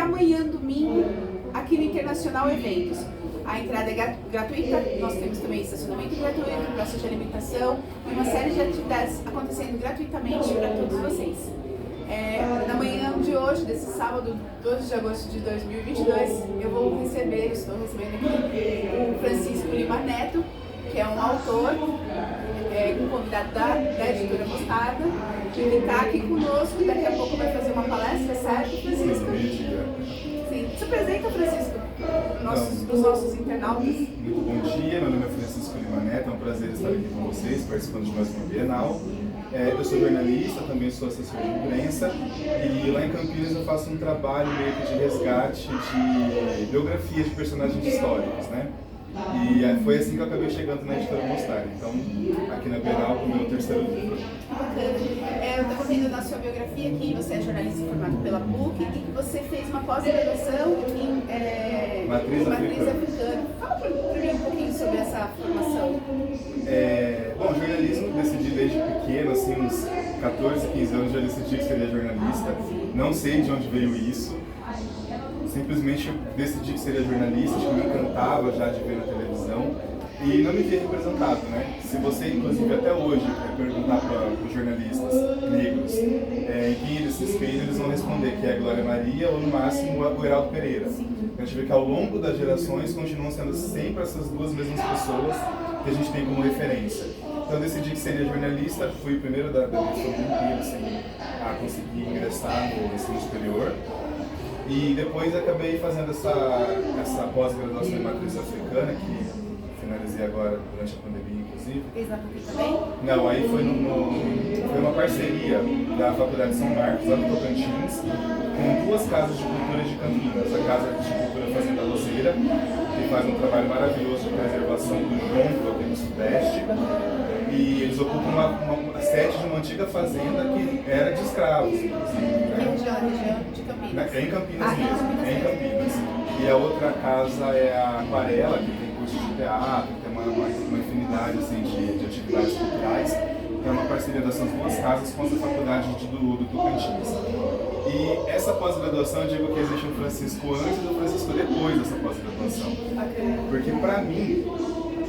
amanhã, domingo, aqui no Internacional Eventos. A entrada é gratuita, nós temos também estacionamento gratuito, praça de alimentação e uma série de atividades acontecendo gratuitamente para todos vocês. Na manhã de hoje, desse sábado, 12 de agosto de 2022, estou recebendo aqui o Francisco Lima Neto, que é um autor, um convidado da editora Mostarda, que está aqui conosco, daqui a pouco vai fazer uma palestra, certo, Francisco? Sim. Se apresenta, Francisco, para os nossos internautas. Muito bom dia, meu nome é Francisco Lima Neto, é um prazer estar aqui com vocês, participando de mais uma Bienal. Eu sou jornalista, também sou assessor de imprensa e lá em Campinas eu faço um trabalho meio que de resgate de biografia de personagens históricos, né? E foi assim que eu acabei chegando na editora Mostarda. Então, aqui na Bienal, com o meu terceiro livro. Eu estava vendo na sua biografia que você é jornalista formado pela PUC e que você fez uma pós-graduação em Matriz africana. Fala para mim um pouquinho sobre essa formação. Bom, jornalismo decidi desde pequeno, assim, uns 14, 15 anos já decidi que seria jornalista. Não sei de onde veio isso. Simplesmente decidi que seria jornalista, acho que me encantava já de ver na televisão e não me via representado, né? Se você, inclusive, até hoje perguntar para os jornalistas negros em quem eles se espelham, eles vão responder que é a Glória Maria ou, no máximo, o Heraldo Pereira. A gente vê que ao longo das gerações continuam sendo sempre essas duas mesmas pessoas que a gente tem como referência. Então eu decidi que seria jornalista, fui o primeiro da minha família assim, a conseguir ingressar no ensino superior. E depois acabei fazendo essa pós-graduação em matriz africana, que finalizei agora durante a pandemia, inclusive. Fez na PUC também? Não, aí foi uma parceria da Faculdade de São Marcos, lá no Tocantins, com duas casas de cultura de Campinas. A Casa de Cultura Fazenda Roseira, que faz um trabalho maravilhoso de preservação do jonco aqui no Sudeste. E eles ocupam uma sede de uma antiga fazenda que era de escravos. Que região de Campinas? É em Campinas mesmo, é em Campinas. E a outra casa é a Aquarela, que tem curso de teatro, tem uma infinidade assim, de atividades culturais. É uma parceria dessas duas casas com essa faculdade do Tocantins. E essa pós-graduação, eu digo que existe um Francisco antes e um Francisco depois dessa pós-graduação. Porque para mim,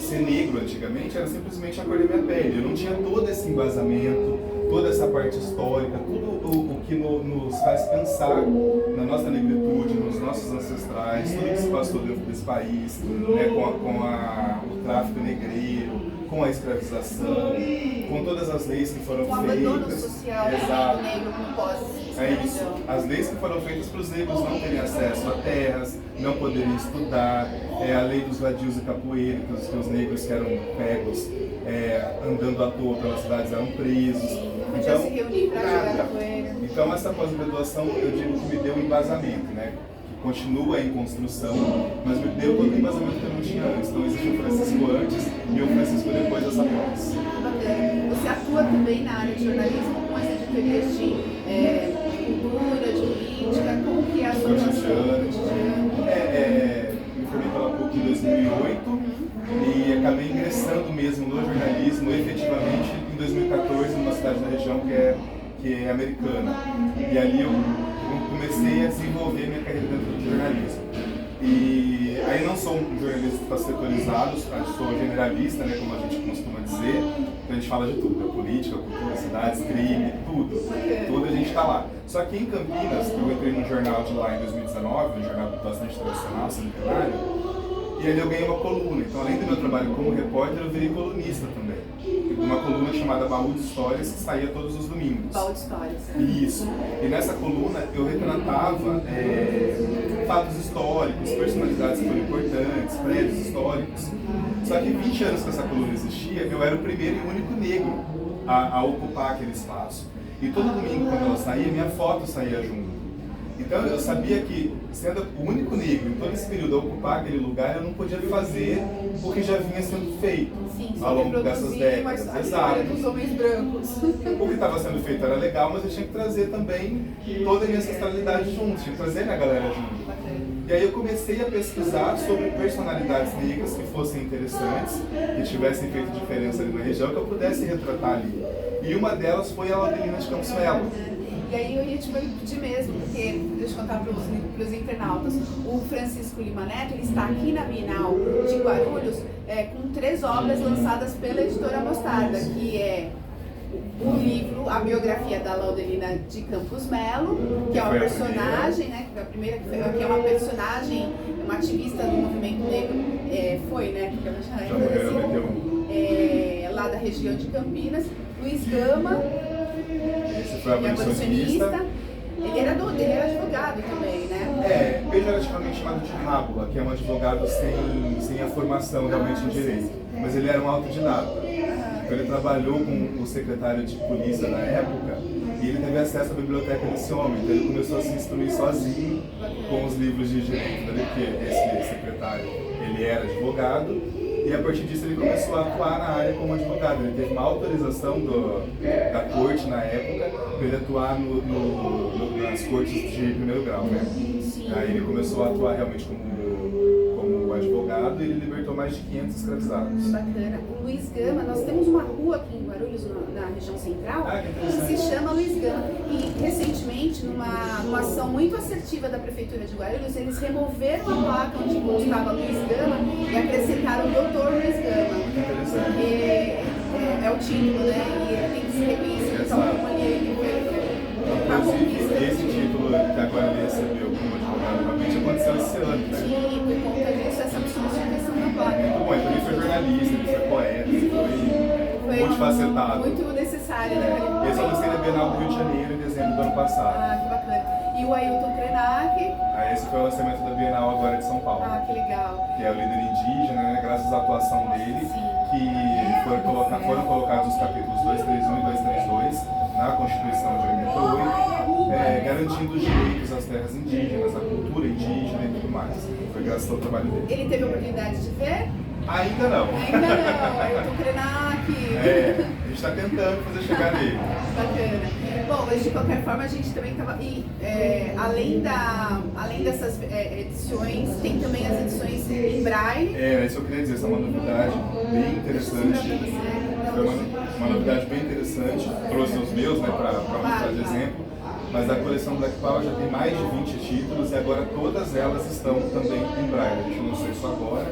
ser negro antigamente era simplesmente a cor da minha pele. Eu não tinha todo esse embasamento, toda essa parte histórica, tudo o que nos faz pensar na nossa negritude, nos nossos ancestrais, tudo que se passou dentro desse país, né, com o tráfico negreiro, com a escravização, com todas as leis que foram feitas. O abandono social do negro com pós. É isso. As leis que foram feitas para os negros não terem acesso a terras, não poderem estudar, a lei dos vadios e capoeiras, que os negros que eram pegos andando à toa pelas cidades eram presos. Então, se reunir para jogar capoeira. Então essa pós-graduação, eu digo que me deu um embasamento, né? Que continua em construção, mas me deu todo o embasamento que eu não tinha antes. Então existe o Francisco antes e o Francisco depois dessa pós. Você atua também na área de jornalismo com as editorias de cultura, de política, como que é a sua cotidiana? Me formei pela PUC em 2008 e acabei ingressando mesmo no jornalismo efetivamente em 2014 numa cidade da região que é Americana. E ali eu comecei a desenvolver minha carreira dentro do jornalismo. E aí não sou um jornalista setorizado, sou generalista, né, como a gente costuma dizer. Então a gente fala de tudo, política, cultura, cidades, crime, tudo a gente está lá. Só que em Campinas, eu entrei num jornal de lá em 2019, um jornal bastante tradicional, centenário, e ali eu ganhei uma coluna. Então além do meu trabalho como repórter, eu virei colunista também. Uma coluna chamada Baú de Histórias, que saía todos os domingos. Baú de Histórias. Isso. E nessa coluna eu retratava fatos históricos, personalidades que foram importantes, prédios históricos. Só que 20 anos que essa coluna existia, eu era o primeiro e único negro a ocupar aquele espaço. E todo domingo, quando ela saía, minha foto saía junto. Então eu sabia que, sendo o único negro em todo esse período a ocupar aquele lugar, eu não podia fazer o que já vinha sendo feito ao longo dessas décadas. Exato. Dos homens brancos. O que estava sendo feito era legal, mas eu tinha que trazer também toda a minha ancestralidade junto, tinha que trazer minha galera junto. E aí eu comecei a pesquisar sobre personalidades negras que fossem interessantes, que tivessem feito diferença ali na região, que eu pudesse retratar ali. E uma delas foi a Laudelina de Campos Melo, E aí eu ia te pedir mesmo, porque, deixa eu contar para os internautas, o Francisco Lima Neto, ele está aqui na Bienal de Guarulhos com 3 obras lançadas pela editora Mostarda, que é o livro, a biografia da Laudelina de Campos Melo, que é uma personagem, né, que é a primeira, que é uma personagem, uma ativista do movimento negro, foi, né, porque ela já é lá da região de Campinas. Luiz Gama, esse foi abolicionista. Ele era advogado também, né? Pejorativamente chamado de rábula, que é um advogado sem a formação realmente em direito, mas ele era um autodidata. Então ele trabalhou com o secretário de polícia na época e ele teve acesso à biblioteca desse homem, então ele começou a se instruir sozinho com os livros de direito, porque esse secretário, ele era advogado. E a partir disso ele começou a atuar na área como advogado. Ele teve uma autorização da corte na época para ele atuar nas cortes de primeiro grau, né? Aí ele começou a atuar realmente como advogado e ele libertou mais de 500 escravizados. Bacana. O Luiz Gama, nós temos uma rua aqui em Guarulhos, na região central, que se chama Luiz Gama. E recentemente, numa ação muito assertiva da Prefeitura de Guarulhos, eles removeram a placa onde constava Luiz Gama e acrescentaram Dr. Luiz Gama. Porque é o título, né? E ele tem que se reconhecer como ele foi a conquista. Esse título que agora ele recebeu como advogado realmente aconteceu esse ano, né? Sim, por conta disso, essa substituição da placa. Muito bom, então ele foi jornalista, ele foi poeta, ele foi multifacetado. Muito necessário, né? Esse eu lancei na Bienal do Rio de Janeiro em dezembro do ano passado. Ah, que bacana. E o Ailton Krenak? Esse foi o lançamento da Bienal agora de São Paulo. Ah, que legal. Que é o líder indígena, né? Graças à atuação dele, que foram colocados os capítulos 231 e 232 na Constituição de 88, garantindo os direitos às terras indígenas, à cultura indígena e tudo mais. Foi graças ao trabalho dele. Ele teve a oportunidade de ver? Ainda não. Ainda não, Ailton Krenak. A gente está tentando fazer chegar nele. Bacana. Bom, mas de qualquer forma a gente também estava. Além dessas edições, tem também as edições em Braille. Isso eu queria dizer, essa é uma novidade bem interessante. Foi uma novidade bem interessante. Trouxe os meus, né, para mostrar de exemplo. Mas a coleção Black Power já tem mais de 20 títulos e agora todas elas estão também em Braille. A gente lançou isso agora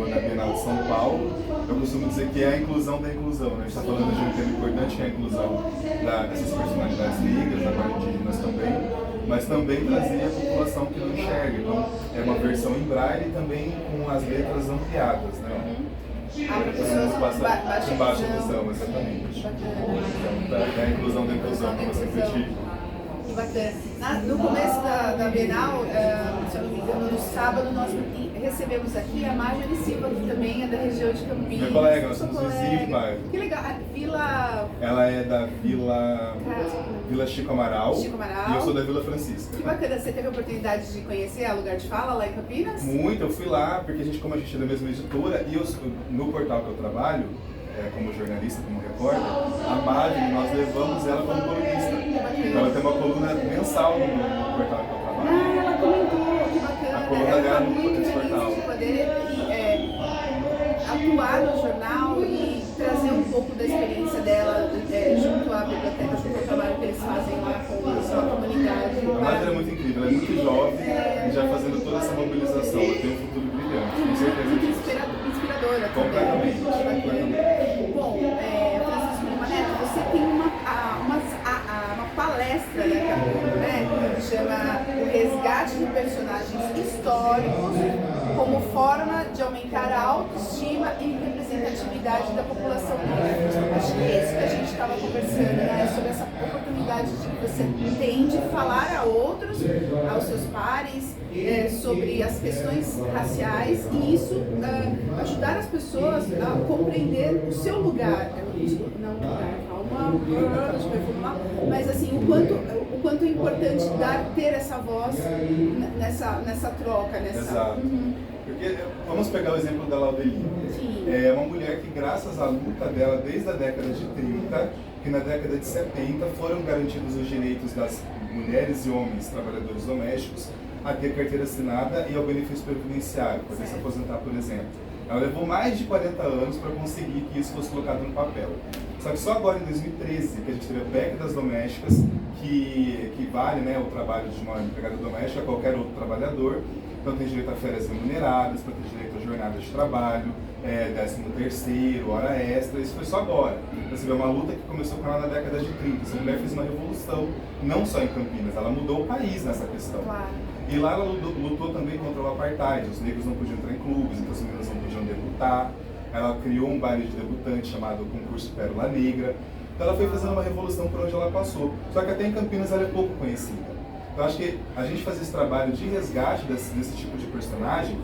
na Bienal de São Paulo. Eu costumo dizer que é a inclusão da inclusão, né? A gente está falando de um tema importante que é a inclusão dessas personalidades negras, agora indígenas também, mas também trazer a população que não enxerga. Então, é uma versão em Braille e também com as letras ampliadas, né? Para pessoas com baixa visão, exatamente. Então, é a inclusão da inclusão, como eu sempre digo. Que bacana. No começo da Bienal, se eu não me engano, no sábado, nós recebemos aqui a Marjorie Silva, que também é da região de Campinas. Minha colega, nós somos vizinhos, Marjorie. Que legal. A Vila... Ela é da Vila Chico Amaral. Chico Amaral. E eu sou da Vila Francisca. Que bacana. Você teve a oportunidade de conhecer a Lugar de Fala lá em Campinas? Muito. Eu fui lá, porque como a gente é da mesma editora, e no portal que eu trabalho, como jornalista, como repórter, a Marjorie, nós levamos ela como colunista. Então ela tem uma coluna mensal no portal que eu trabalho. Ela comentou, que bacana. A coluna dela no portal. De poder atuar no jornal e trazer um pouco da experiência dela junto à biblioteca, junto ao trabalho que eles fazem lá com a comunidade. A Marjorie é muito incrível, ela é muito jovem e já fazendo toda essa mobilização. Ela tem um futuro brilhante, com certeza. Muito inspiradora também. Completamente. Bom, Francisco Lima Neto, você tem uma palestra daqui a pouco, né? Que chama O Resgate de Personagens Históricos como forma de aumentar a autoestima e representatividade da população negra. Acho que é isso que a gente estava conversando, né? Sobre essa oportunidade que você tem de falar a outros, aos seus pares, sobre as questões raciais e isso ajudar as pessoas a compreender o seu lugar. Não lugar, calma, deixa eu reformular. Mas assim, o quanto é importante ter essa voz nessa troca. Exato. Porque vamos pegar o exemplo da Laudelina. É uma mulher que, graças à luta dela desde a década de 30, que na década de 70 foram garantidos os direitos das mulheres e homens trabalhadores domésticos a ter carteira assinada e ao benefício previdenciário, poder se aposentar, por exemplo. Ela levou mais de 40 anos para conseguir que isso fosse colocado no papel. Só que só agora, em 2013, que a gente teve a PEC das domésticas, que vale, né, o trabalho de uma empregada doméstica a qualquer outro trabalhador. Então tem direito a férias remuneradas, para ter direito a jornada de trabalho, 13º, hora extra, isso foi só agora. Então, você vê uma luta que começou com ela na década de 30. Essa mulher fez uma revolução, não só em Campinas, ela mudou o país nessa questão. Claro. E lá ela lutou também contra o apartheid, os negros não podiam entrar em clubes, então as meninas não podiam debutar. Ela criou um baile de debutante chamado Concurso Pérola Negra. Então ela foi fazendo uma revolução por onde ela passou. Só que até em Campinas ela é pouco conhecida. Então acho que a gente fazer esse trabalho de resgate desse tipo de personagem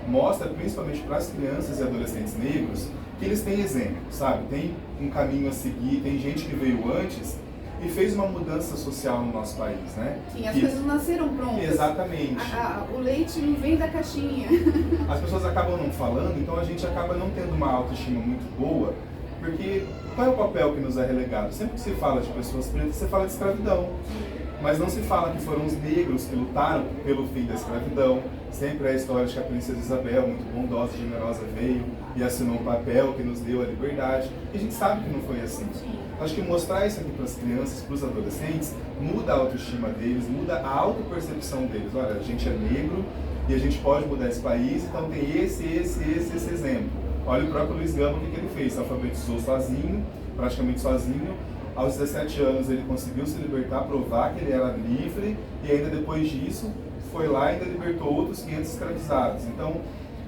mostra, principalmente para as crianças e adolescentes negros, que eles têm exemplo, sabe? Tem um caminho a seguir, tem gente que veio antes e fez uma mudança social no nosso país, né? Sim, as coisas não nasceram prontas. Exatamente. O leite não vem da caixinha. As pessoas acabam não falando, então a gente acaba não tendo uma autoestima muito boa, porque qual é o papel que nos é relegado? Sempre que se fala de pessoas pretas, você fala de escravidão. Mas não se fala que foram os negros que lutaram pelo fim da escravidão. Sempre é a história de que a princesa Isabel, muito bondosa e generosa, veio e assinou um papel que nos deu a liberdade. E a gente sabe que não foi assim. Acho que mostrar isso aqui para as crianças, para os adolescentes, muda a autoestima deles, muda a autopercepção deles. Olha, a gente é negro e a gente pode mudar esse país, então tem esse exemplo. Olha o próprio Luiz Gama, o que ele fez? Se alfabetizou sozinho, praticamente sozinho. Aos 17 anos ele conseguiu se libertar, provar que ele era livre, e ainda depois disso foi lá e ainda libertou outros 500 escravizados. Então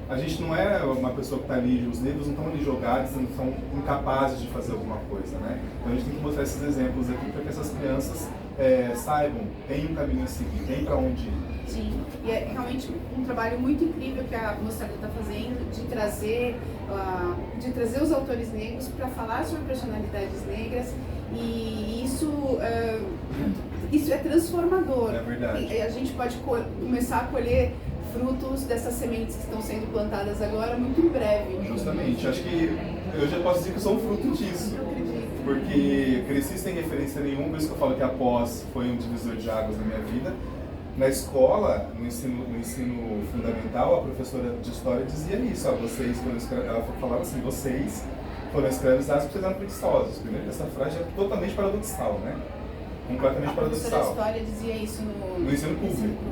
a gente não é uma pessoa que está ali, os negros não estão ali jogados, não são incapazes de fazer alguma coisa, né? Então a gente tem que mostrar esses exemplos aqui para que essas crianças saibam, tem um caminho a seguir, tem para onde ir. Sim, e é realmente um trabalho muito incrível que a moçada está fazendo de trazer os autores negros para falar sobre personalidades negras, e isso é transformador. É verdade. E a gente pode começar a colher frutos dessas sementes que estão sendo plantadas agora muito em breve. Justamente, acho que eu já posso dizer que eu sou um fruto disso. Eu acredito. Porque cresci sem referência nenhuma, por isso que eu falo que a pós foi um divisor de águas na minha vida. Na escola, no ensino fundamental, a professora de história dizia isso, vocês foram ela falava assim, vocês foram escravizados porque vocês eram preguiçosos. Primeiro que essa frase é totalmente paradoxal, né? Completamente paradoxal. A professora de história dizia isso no ensino público.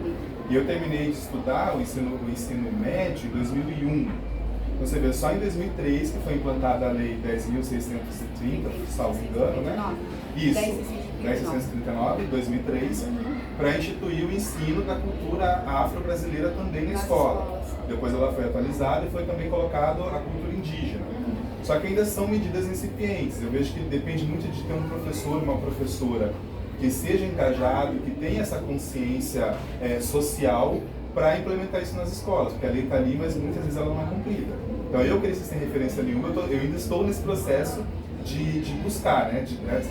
E eu terminei de estudar o ensino médio em 2001. Então você vê, só em 2003 que foi implantada a Lei 10.630, salvo engano, né? Isso, 10.639, 2003, para instituir o ensino da cultura afro-brasileira também na escola. Depois ela foi atualizada e foi também colocado a cultura indígena. Só que ainda são medidas incipientes. Eu vejo que depende muito de ter um professor, uma professora que seja engajado, que tenha essa consciência social para implementar isso nas escolas, porque a lei está ali, mas muitas vezes ela não é cumprida. Então eu cresci sem referência nenhuma, eu ainda estou nesse processo de buscar, né,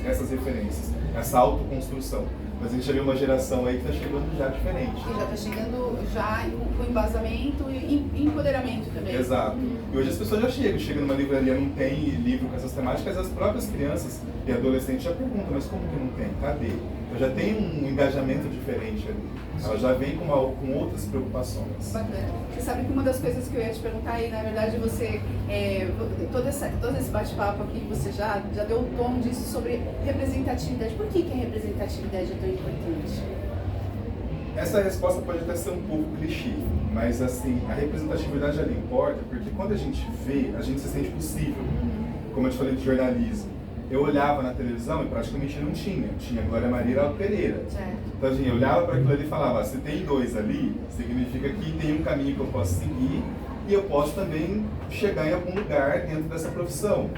essas referências, essa autoconstrução. Mas a gente já vê uma geração aí que está chegando já diferente. Que já está chegando já com embasamento e empoderamento também. Exato. E hoje as pessoas já chegam numa livraria, não tem livro com essas temáticas, as próprias crianças e adolescentes já perguntam, mas como que não tem? Cadê? Então já tem um engajamento diferente ali. Ela já vem com outras preocupações. Bacana. Você sabe que uma das coisas que eu ia te perguntar, e na verdade você, todo esse bate-papo aqui, você já deu o tom disso sobre representatividade. Por que a representatividade é tão importante? Essa resposta pode até ser um pouco clichê, mas assim, a representatividade ela importa porque quando a gente vê, a gente se sente possível. Como eu te falei de jornalismo, eu olhava na televisão e praticamente não tinha. Tinha Glória Maria e Aldo Pereira. Certo. Então assim, eu olhava para aquilo ali e falava, se tem dois ali, significa que tem um caminho que eu posso seguir e eu posso também chegar em algum lugar dentro dessa profissão.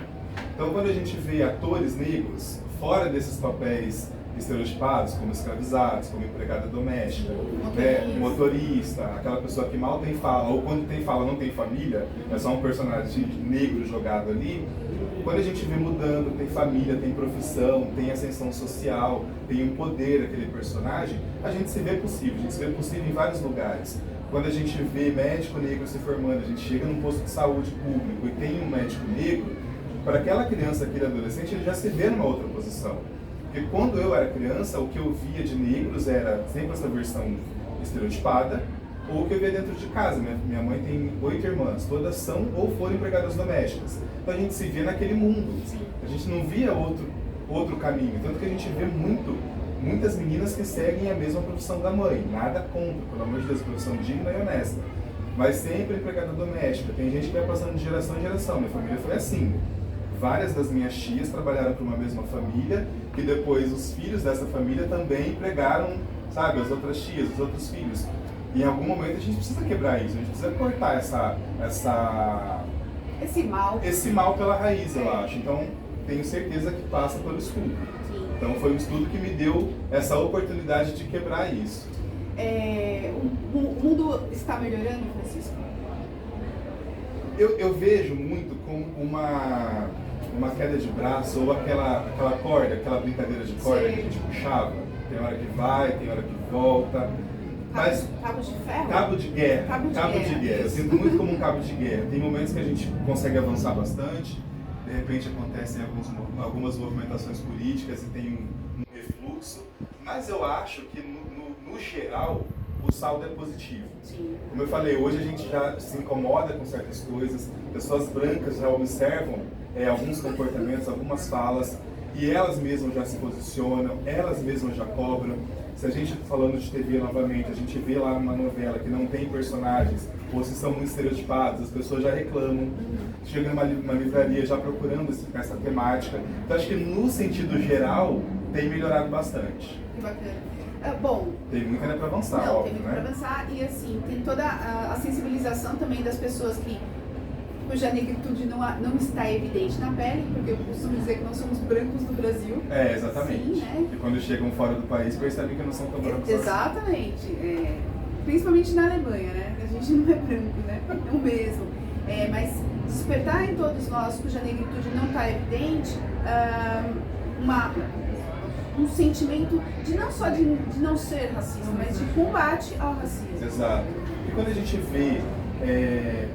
Então quando a gente vê atores negros fora desses papéis estereotipados, como escravizados, como empregada doméstica, motorista, aquela pessoa que mal tem fala, ou quando tem fala não tem família, é só um personagem negro jogado ali. Quando a gente vê mudando, tem família, tem profissão, tem ascensão social, tem um poder aquele personagem, a gente se vê possível, a gente se vê possível em vários lugares. Quando a gente vê médico negro se formando, a gente chega num posto de saúde público e tem um médico negro, para aquela criança, aquele adolescente, ele já se vê numa outra posição. Porque quando eu era criança, o que eu via de negros era sempre essa versão estereotipada, ou o que eu via dentro de casa. Minha mãe tem 8 irmãs, todas são ou foram empregadas domésticas. Então a gente se via naquele mundo, a gente não via outro caminho. Tanto que a gente vê muito muitas meninas que seguem a mesma profissão da mãe, nada contra, pelo amor de Deus, profissão digna e honesta. Mas sempre empregada doméstica, tem gente que vai passando de geração em geração, minha família foi assim. Várias das minhas tias trabalharam para uma mesma família, que depois os filhos dessa família também empregaram, sabe, as outras tias, os outros filhos. E em algum momento a gente precisa quebrar isso, a gente precisa cortar esse mal pela raiz, eu acho. Então, tenho certeza que passa pelo estudo. Sim. Então, foi um estudo que me deu essa oportunidade de quebrar isso. O mundo está melhorando, Francisco? Eu vejo muito como uma queda de braço ou aquela corda, aquela brincadeira de corda que a gente puxava. Tem hora que vai, tem hora que volta. Mas Cabo de ferro? Cabo de guerra. Cabo de guerra. Eu sinto muito como um cabo de guerra. Tem momentos que a gente consegue avançar bastante, de repente acontecem algumas movimentações políticas e tem um refluxo, mas eu acho que no geral o saldo é positivo. Sim. Como eu falei, hoje a gente já se incomoda com certas coisas, pessoas brancas já observam alguns comportamentos, algumas falas, e elas mesmas já se posicionam, elas mesmas já cobram. Se a gente, falando de TV novamente, a gente vê lá numa novela que não tem personagens, ou se são muito estereotipados, as pessoas já reclamam, chega numa livraria já procurando essa temática. Então acho que no sentido geral tem melhorado bastante. Que bacana. Bom, tem muito ainda para avançar, não, óbvio, tem muito para avançar, e assim, tem toda a sensibilização também das pessoas cuja negritude não está evidente na pele, porque eu costumo dizer que nós somos brancos no Brasil. Exatamente. Sim, né? E quando chegam fora do país percebem que não são tão brancos. Exatamente. Principalmente na Alemanha, né? A gente não é branco, né? Não mesmo. Mas despertar em todos nós cuja negritude não está evidente um sentimento de não só de não ser racista, mas de combate ao racismo. Exato. E quando a gente vê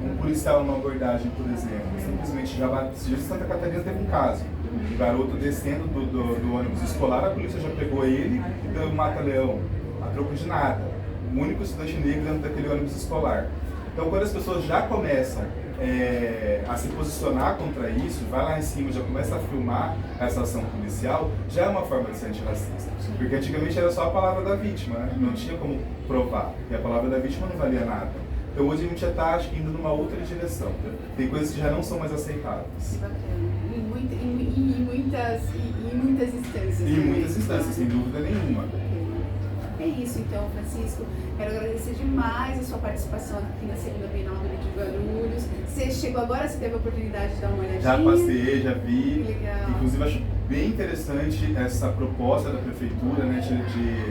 um policial numa abordagem, por exemplo, simplesmente já em Santa Catarina teve um caso, o garoto descendo do ônibus escolar, a polícia já pegou ele e deu um mata-leão, a troco de nada, o único estudante negro dentro daquele ônibus escolar. Então quando as pessoas já começam a se posicionar contra isso, vai lá em cima, já começa a filmar essa ação policial, já é uma forma de ser antirracista. Porque antigamente era só a palavra da vítima, né? Não tinha como provar, e a palavra da vítima não valia nada. Então hoje a gente já está, acho que, indo numa outra direção. Tem coisas que já não são mais aceitáveis. Bacana. Em muitas instâncias. Em muitas instâncias, sem dúvida nenhuma. É isso então, Francisco. Quero agradecer demais a sua participação aqui na segunda Bienal do Livro de Guarulhos. Você chegou agora, você teve a oportunidade de dar uma olhadinha? Já passei, já vi. Legal. Inclusive acho bem interessante essa proposta da prefeitura, né,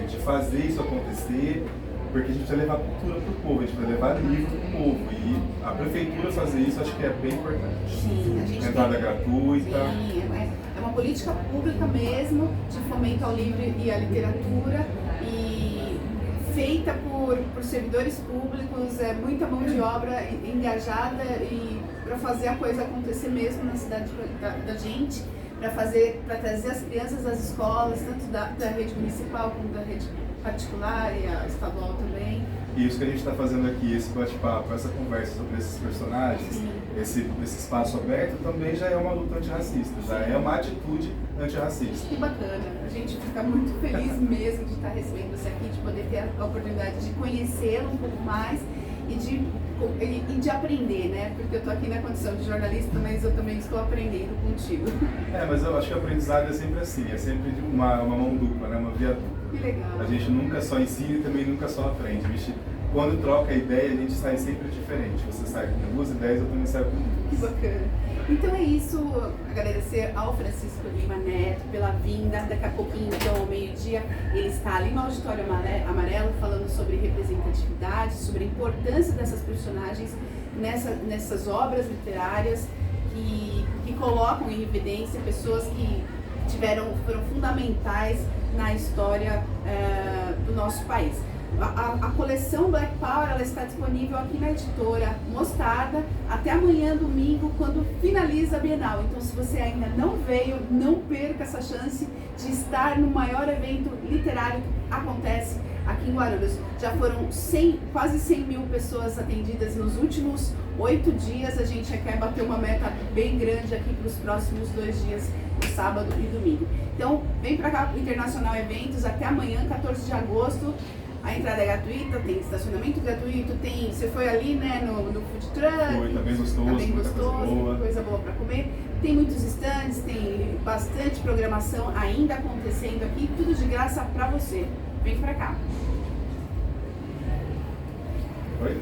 de fazer isso acontecer. Porque a gente vai levar cultura para o povo, a gente vai levar livro para o povo. E a prefeitura fazer isso acho que é bem importante. Sim, a gente entrada gratuita. Sim, é uma política pública mesmo de fomento ao livro e à literatura. E feita por servidores públicos, muita mão de obra engajada e para fazer a coisa acontecer mesmo na cidade da gente, para trazer as crianças das escolas, tanto da rede municipal como da rede particular e a estadual também. E isso que a gente está fazendo aqui, esse bate-papo, essa conversa sobre esses personagens, esse espaço aberto, também já é uma luta antirracista, já é uma atitude antirracista. Que bacana, a gente fica muito feliz mesmo de estar recebendo você aqui, de poder ter a oportunidade de conhecê-lo um pouco mais e de aprender, né? Porque eu estou aqui na condição de jornalista, mas eu também estou aprendendo contigo. Mas eu acho que o aprendizado é sempre assim, é sempre uma mão dupla, né? Uma via dupla. Que legal. A gente nunca só ensina e também nunca só aprende. Quando troca a ideia, a gente sai sempre diferente. Você sai com duas ideias, eu também saio com duas. Que bacana. Então é isso, agradecer ao Francisco Lima Neto pela vinda. Daqui a pouquinho, então, ao meio-dia, ele está ali no Auditório Amarelo falando sobre representatividade, sobre a importância dessas personagens nessas obras literárias que colocam em evidência pessoas que foram fundamentais na história do nosso país. A coleção Black Power ela está disponível aqui na editora Mostarda até amanhã, domingo, quando finaliza a Bienal. Então, se você ainda não veio, não perca essa chance de estar no maior evento literário que acontece aqui em Guarulhos. Já foram quase 100 mil pessoas atendidas nos últimos 8 dias. A gente já quer bater uma meta bem grande aqui para os próximos 2 dias, sábado e domingo. Então, vem para cá, Internacional Eventos, até amanhã, 14 de agosto. A entrada é gratuita, tem estacionamento gratuito, você foi ali, né, no food truck. Foi, tá bem gostoso, muita coisa boa para comer. Tem muitos stands, tem bastante programação ainda acontecendo aqui, tudo de graça para você. Vem para cá. Oi?